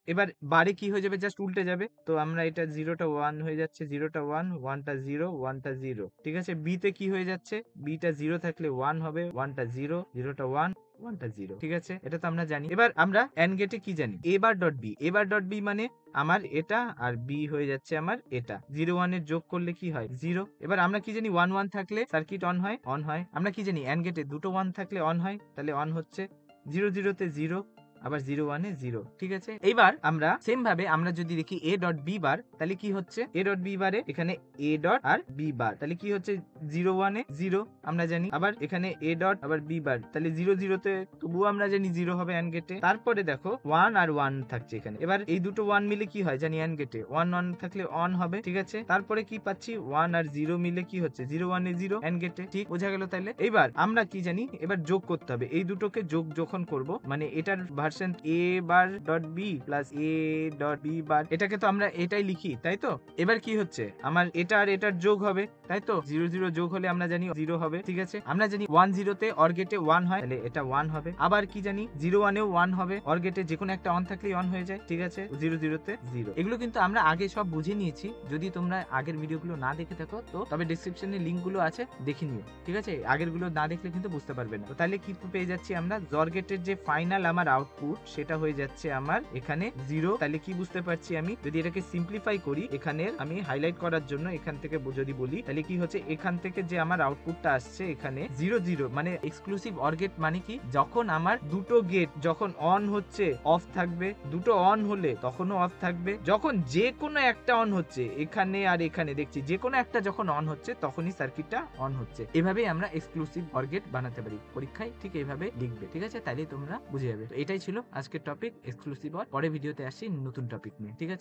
এবার বারে কি হয়ে যাবে, জাস্ট উল্টে যাবে। তো আমরা এটা 0 টা 1 হয়ে যাচ্ছে, 0 টা 1, 1 টা 0, 1 টা 0। ঠিক আছে? b তে কি হয়ে যাচ্ছে, b টা 0 থাকলে 1 হবে, 1 টা 0, 0 টা 1, 1 টা 0। ঠিক আছে? এটা তো আমরা জানি। এবার আমরা AND গেটে কি জানি, a bar dot b। a bar dot b মানে আমার এটা আর b হয়ে যাচ্ছে আমার এটা। 0 1 এর যোগ করলে কি হয়, 0। এবার আমরা কি জানি, 1 1 থাকলে সার্কিট অন হয়, অন হয়। আমরা কি জানি, AND গেটে দুটো 1 থাকলে অন হয়, তাহলে অন হচ্ছে। 0 0 তে 0, আবার 0 1 এ 0। ঠিক আছে? এইবার আমরা সেম ভাবে আমরা যদি দেখি a ডট b বার, তাহলে কি হচ্ছে, a ডট b বারে এখানে a ডট আর b বার, তাহলে কি হচ্ছে, 0 1 এ 0 আমরা জানি। আবার এখানে a ডট আবার b বার, তাহলে 0 0 তে তবুও আমরা জানি 0 হবে AND গেটে। তারপরে দেখো 1 আর 1 থাকছে এখানে। এবার এই দুটো 1 মিলে কি হয় জানি AND গেটে, 1 1 থাকলে অন হবে। ঠিক আছে? তারপরে কি পাচ্ছি, 1 আর 0 মিলে কি হচ্ছে, 0 1 এ 0 AND গেটে। ঠিক বোঝা গেল? তাহলে এইবার আমরা কি জানি, এবার যোগ করতে হবে। এই দুটোকে যোগ যখন করব, মানে এটার version a bar dot b plus a dot b বার, এটাকে তো আমরা এটাই লিখি, তাই তো? এবার কি হচ্ছে, আমার এটা আর এটার যোগ হবে, তাই তো? 0 0 যোগ হলে আমরা জানি 0 হবে। ঠিক আছে? আমরা জানি 1 0 তে অর গেটে 1 হয়, তাহলে এটা 1 হবে। আবার কি জানি, 0 1 এও 1 হবে, অর গেটে যে কোনো একটা অন থাকলেই অন হয়ে যায়। ঠিক আছে? 0 0 তে 0। এগুলো কিন্তু আমরা আগে সব বুঝে নিয়েছি। যদি তোমরা আগের ভিডিওগুলো না দেখে থাকো, তো তবে ডেসক্রিপশনে লিংক গুলো আছে, দেখে নিও। ঠিক আছে? আগের গুলো না দেখলে কিন্তু বুঝতে পারবে না। তো তাহলে কি পেয়ে যাচ্ছি আমরা, জর গেটের যে ফাইনাল আমার আউটপুট, সেটা হয়ে যাচ্ছে আমার এখানে 0। তাহলে কি বুঝতে পারছি আমি, যদি এটাকে সিম্পলিফাই করি, এখানে আমি হাইলাইট করার জন্য এখান থেকে যদি বলি, তাহলে কি হচ্ছে, এখান থেকে যে আমার আউটপুটটা আসছে এখানে 0 0, মানে এক্সক্লুসিভ অর গেট মানে কি, যখন আমার দুটো গেট যখন অন হচ্ছে অফ থাকবে, দুটো অন হলে তখনও অফ থাকবে, যখন যে কোনো একটা অন হচ্ছে, এখানে আর এখানে দেখছি যে কোনো একটা যখন অন হচ্ছে তখনই সার্কিটটা অন হচ্ছে। এভাবেই আমরা এক্সক্লুসিভ অর গেট বানাতে পারি। পরীক্ষায় ঠিক এইভাবে লিখবে। ঠিক আছে? তাইলেই তোমরা বুঝে যাবে। তো এটাই ছিল আজকের টপিক, এক্সক্লুসিভ অর। পরে ভিডিওতে আসছি নতুন টপিক নিয়ে। ঠিক আছে?